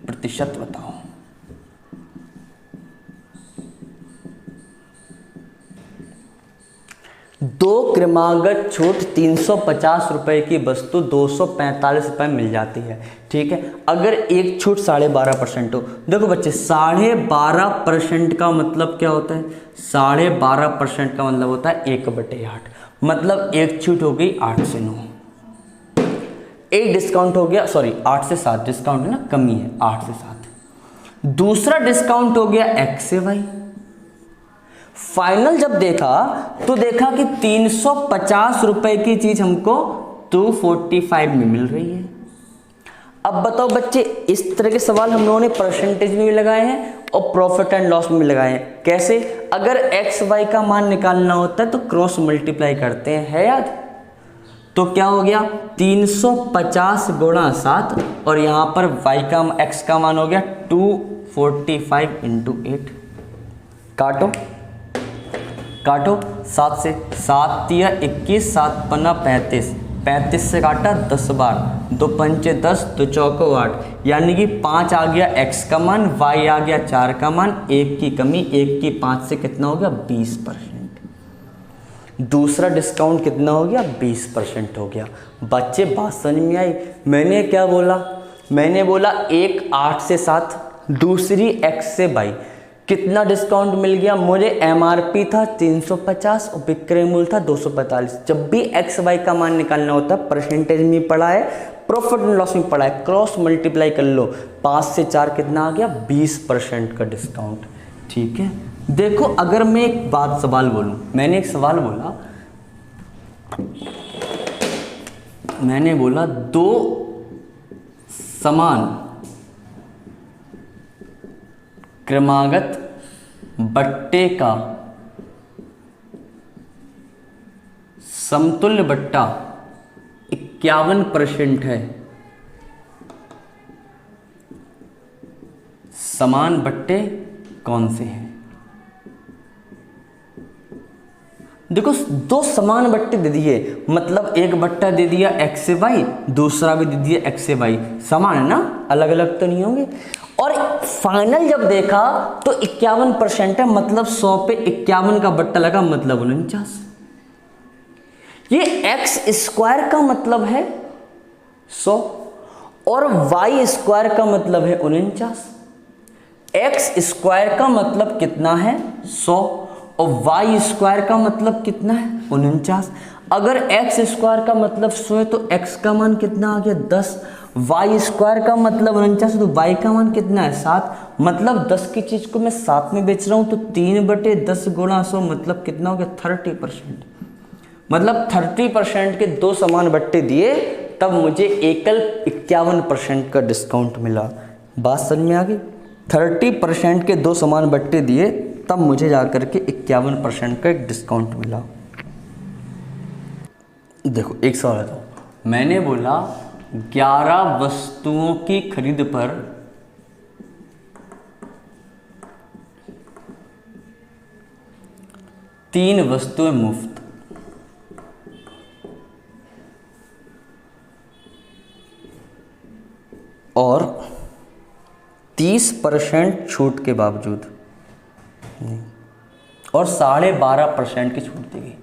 प्रतिशत बताओ। दो क्रमागत छूट 350 रुपए की वस्तु 245 रुपए मिल जाती है। ठीक है, अगर एक छूट 12.5% हो। देखो बच्चे 12.5% का मतलब क्या होता है? 12.5% का मतलब होता है 1/8। मतलब एक छूट हो गई 8 से 9, एक डिस्काउंट हो गया, सॉरी 8 से 7, डिस्काउंट है ना, कमी है, 8 से 7। दूसरा डिस्काउंट हो गया x से y। फाइनल जब देखा तो देखा कि 350 रुपए की चीज हमको 245 में मिल रही है। अब बताओ बच्चे, इस तरह के सवाल हम लोगों ने परसेंटेज में भी लगाए हैं और प्रॉफिट एंड लॉस में भी लगाए हैं। कैसे? अगर एक्स वाई का मान निकालना होता है तो क्रॉस मल्टीप्लाई करते हैं, है याद? तो क्या हो गया 350 गुणा 7 और यहाँ पर y का x का मान हो गया 245 इंटू 8। काटो काटो 7 से, 7 या 21, 7 पन्ना 35, 35 से काटा 10 बार, 2 पंचे 10, 2 चौको 8, यानी कि 5 आ गया x का मान, y आ गया 4 का मान, 1 की कमी, 1 की 5 से कितना हो गया 20%। दूसरा डिस्काउंट कितना हो गया 20% हो गया। बच्चे बात समझ में आई? मैंने क्या बोला? मैंने बोला एक 8 से 7, दूसरी x से y। कितना डिस्काउंट मिल गया मुझे? MRP था 350 और विक्रय मूल्य था 245। जब भी x y का मान निकालना होता है परसेंटेज में पढ़ा है, प्रॉफिट एंड लॉस में पढ़ा है, क्रॉस मल्टीप्लाई कर लो। 5 से 4 कितना आ गया 20% का डिस्काउंट। ठीक है, देखो अगर मैं एक बात सवाल बोलूं, मैंने एक सवाल बोला, मैंने बोला 2 समान क्रमागत बट्टे का समतुल्य बट्टा 51% है। समान बट्टे कौन से हैं? देखो 2 समान बट्टे दे दिए, मतलब एक बट्टा दे दिया x से y, दूसरा भी दे दिया x से y। समान है ना, अलग अलग तो नहीं होंगे। और फाइनल जब देखा तो 51% है, मतलब 100 पे 51 का बट्टा लगा, मतलब 49। ये x स्क्वायर का मतलब है 100 और y स्क्वायर का मतलब है 49। x स्क्वायर का मतलब कितना है 100 और y स्क्वायर का मतलब कितना है 49। अगर x स्क्वायर का मतलब 100 है तो x का मान कितना आ गया 10, y स्क्वायर का मतलब 49 तो y का मान कितना है 7। मतलब 10 की चीज को मैं 7 में बेच रहा हूं तो 3/10 गुणा 100 मतलब कितना हो गया 30%। मतलब 30% के 2 समान बट्टे दिए तब मुझे एकल 51% का डिस्काउंट मिला। बात समझ में आ गई? 30% के 2 समान बट्टे दिए तब मुझे जाकर के 51% का एक डिस्काउंट मिला। देखो एक सवाल है, तो मैंने बोला 11 वस्तुओं की खरीद पर तीन वस्तुएं मुफ्त। और 30% छूट के बावजूद और 12.5% की छूट दी गई,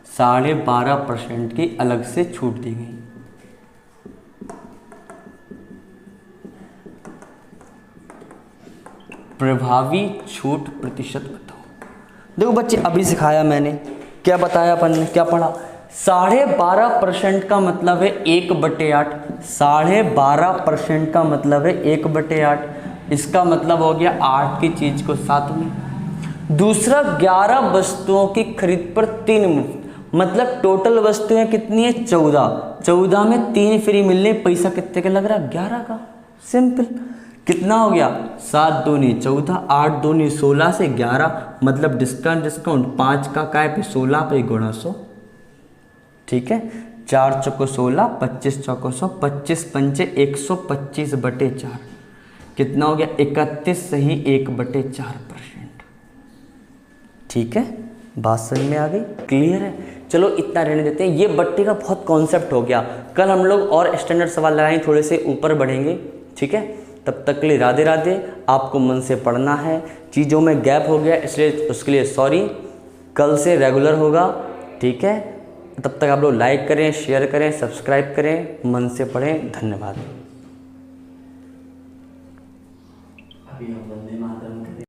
12.5% की अलग से छूट दी गई। प्रभावी छूट प्रतिशत बताओ। देखो बच्चे अभी सिखाया मैंने, क्या बताया अपन ने, क्या पढ़ा? 12.5% का मतलब है 1/8। 12.5% का मतलब है 1/8। इसका मतलब हो गया 8 की चीज को 7 में। दूसरा 11 वस्तुओं की खरीद पर 3 मुफ्त, मतलब टोटल वस्तुएं कितनी है 14 में 3 फ्री मिलने, पैसा कितने का लग रहा है 11 का। सिंपल, कितना हो गया 7 दूनी 14, 8 दूनी 16 से 11, मतलब डिस्काउंट 5 का काय पे 16 पे गुणा 100। ठीक है, 4 चौको 16, 25 चौको 100, 25 पंचे 125/4, कितना हो गया 31 सही 1/4%। ठीक है, बात समझ में आ गई, क्लियर है। चलो इतना रहने देते हैं, ये बट्टे का बहुत कॉन्सेप्ट हो गया। कल हम लोग और स्टैंडर्ड सवाल लगाएंगे, थोड़े से ऊपर बढ़ेंगे। ठीक है, तब तक के लिए राधे राधे। आपको मन से पढ़ना है, चीज़ों में गैप हो गया इसलिए उसके लिए सॉरी, कल से रेगुलर होगा। ठीक है, तब तक आप लोग लाइक करें, शेयर करें, सब्सक्राइब करें, मन से पढ़ें। धन्यवाद। अभी हम वंदे मातरम